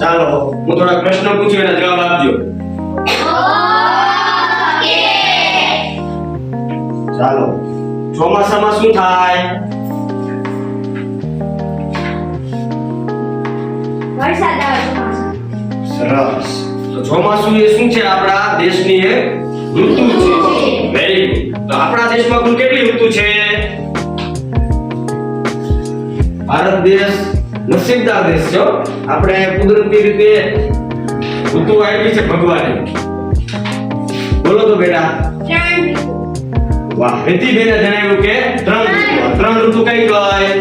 ચાલો હું થોડા પ્રશ્ન પૂછું એના જવાબ આપજો. ચાલો ચોમાસામાં શું થાય? વરસાદ આવે છે. સરસ. તો ચોમાસું એ શું છે? આપણા દેશની એક ઋતુ છે. Very good. તો આપણા દેશમાં કુલ કેટલી ઋતુ છે? ભારત દેશ નસીબદાર દેશ છે. આપણે કુદરતી રીતે ઋતુ આપી છે ભગવાને. બોલો તો બેટા. વાહ, રીતિબેને જણાવ્યું કે ત્રણ ઋતુ કઈ કહેવાય?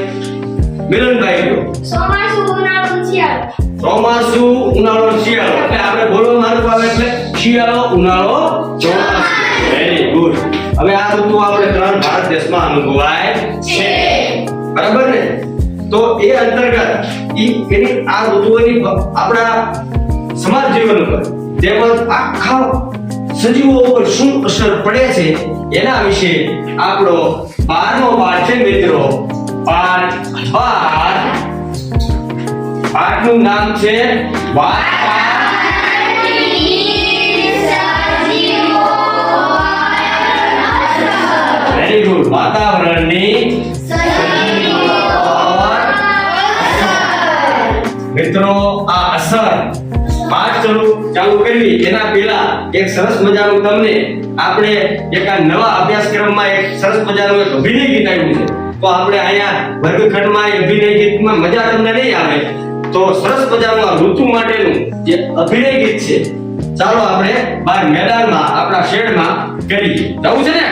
મિલનભાઈ કહો. ચોમાસું, ઉનાળો, શિયાળો. ચોમાસું, ઉનાળો, શિયાળો. એટલે આપણે બોલવા મારું આવે એટલે શિયાળો, ઉનાળો, ચોમાસું. Very good. હવે આ ઋતુ આપણે ત્રણ ભારત દેશમાં અનુભવાય છે. બરાબર ને? તો એ અંતર્ગત એની આ ઋતુઓની આપણા સમાજ જીવન ઉપર તેમજ આખા સજીવો ઉપર શું અસર પડે છે એના વિશે આપણો 12મો પાઠ છે મિત્રો. પાઠ 12. પાઠનું નામ છે વેરી ગુડ. વાતાવરણની મિત્રો આ અસર પાઠ ચાલુ કરવી એના પહેલા એક સરસ મજાનું તમને આપણે એક આ નવા અભ્યાસક્રમમાં એક સરસ મજાનું એક અભિનય ગીત આવ્યું છે. તો આપણે અહીંયા વર્ગખંડમાં એ અભિનય ગીતમાં મજા તમને નહીં આવે તો સરસ મજાનું આ ઋતુ માટેનું જે અભિનય ગીત છે ચાલો આપણે બહાર મેદાનમાં આપણા શેડમાં કરીએ. જવું છે ને?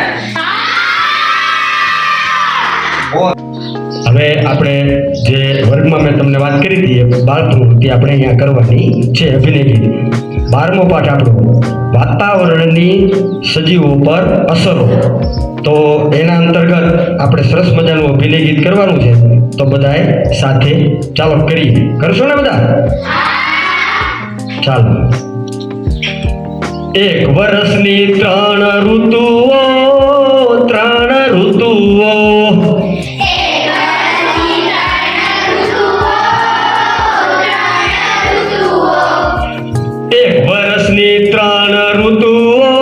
હવે આપણે જે વર્ગમાં મેં તમને વાત કરી હતી બાળ પ્રવૃત્તિ આપણે અહીંયા કરવાની છે અભિનય ગીત. 12મો પાઠ આપણો વાતાવરણની સજીવો પર અસરો. તો એના અંતર્ગત આપણે સરસ મજાનું અભિનય ગીત કરવાનું છે. તો બધાએ સાથે ચાલો કરીએ. કરશો ને બધા? ચાલો. એક વર્ષની ત્રણ ઋતુઓ. એક વર્ષની ત્રણ ઋતુઓ.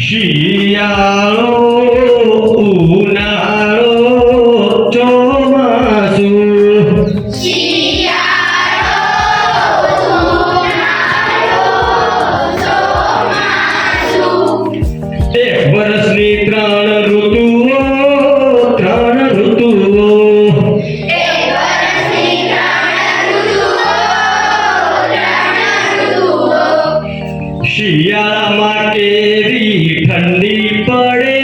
શિયાળો, ઉનાળો, ચોમાસું. એક વર્ષની ત્રણ ઋતુઓ. શિયાળામાં કેરી ઠંડી પડે.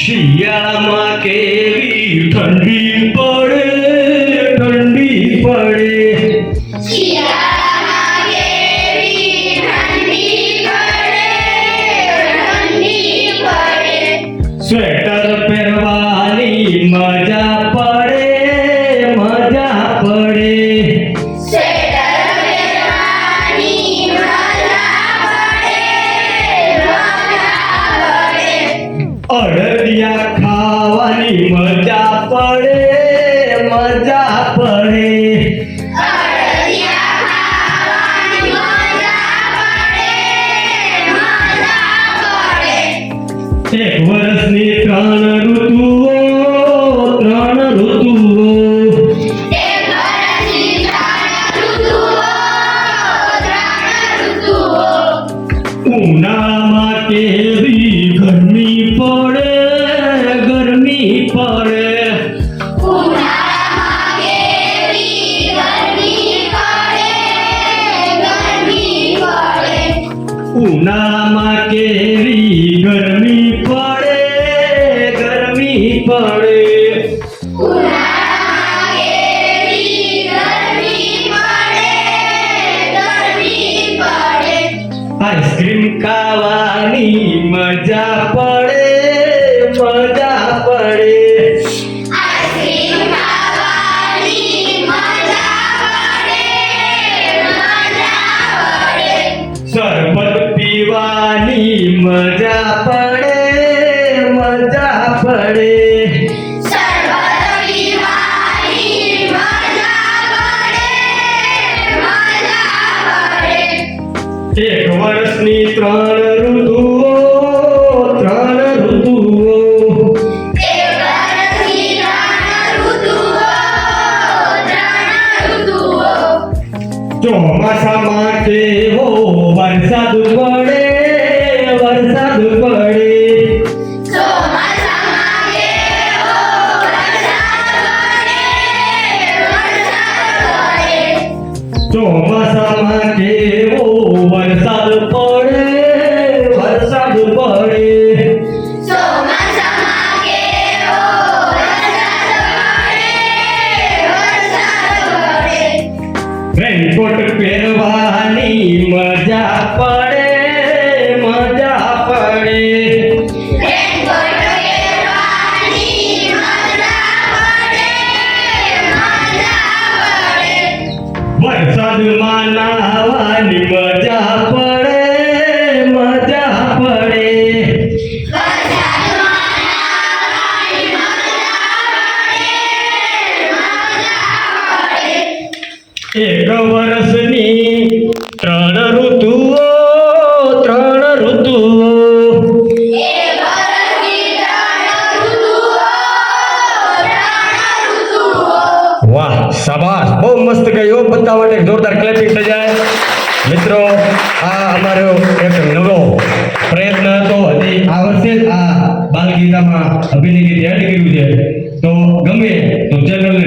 શિયાળામાં કેરી ઠંડી પડે. સ્વેટર પહેરવાની મજા પડે. અડદિયા ખાવાની મજા પડે. એક વર્ષની ત્રણ ઋતુઓ. ઉનાળામાં કેવી ગરમી પડે. ઉનાળામાં કેવી ગરમી પડે. આઈસ્ક્રીમ ખાવાની મજા પડે. આઈસ્ક્રીમ પડે સર્વ રવિવારની મજા પડે એક વર્ષની ત્રણ ઋતુઓ એક વર્ષની ત્રણ ઋતુઓ ચોમાસામાં કેવો વરસાદ પડે ચોમાસામાં કેવો વરસાદ પડે ચોમાસામાં કેવો વરસાદ પડે ચોમાસામાં કેવો વરસાદ પડે રેનકોટ પહેરવાની મજા પડે રેનકોટ પહેરવાની મજા પડે વરસાદમાં નાહવાની મજા પડે એક વર્ષની ત્રણ ઋતુઓ વાહ શાબાશ બહુ મસ્ત ગયો બધા માટે એક જોરદાર ક્લેપિંગ થઈ જાય મિત્રો આ અમારો એક નવો પ્રયત્ન હતો હજી આ વર્ષે જ આ બાલગીતામાં અભિનય ગીત એડ કર્યું છે તો ગમે તો ચેનલને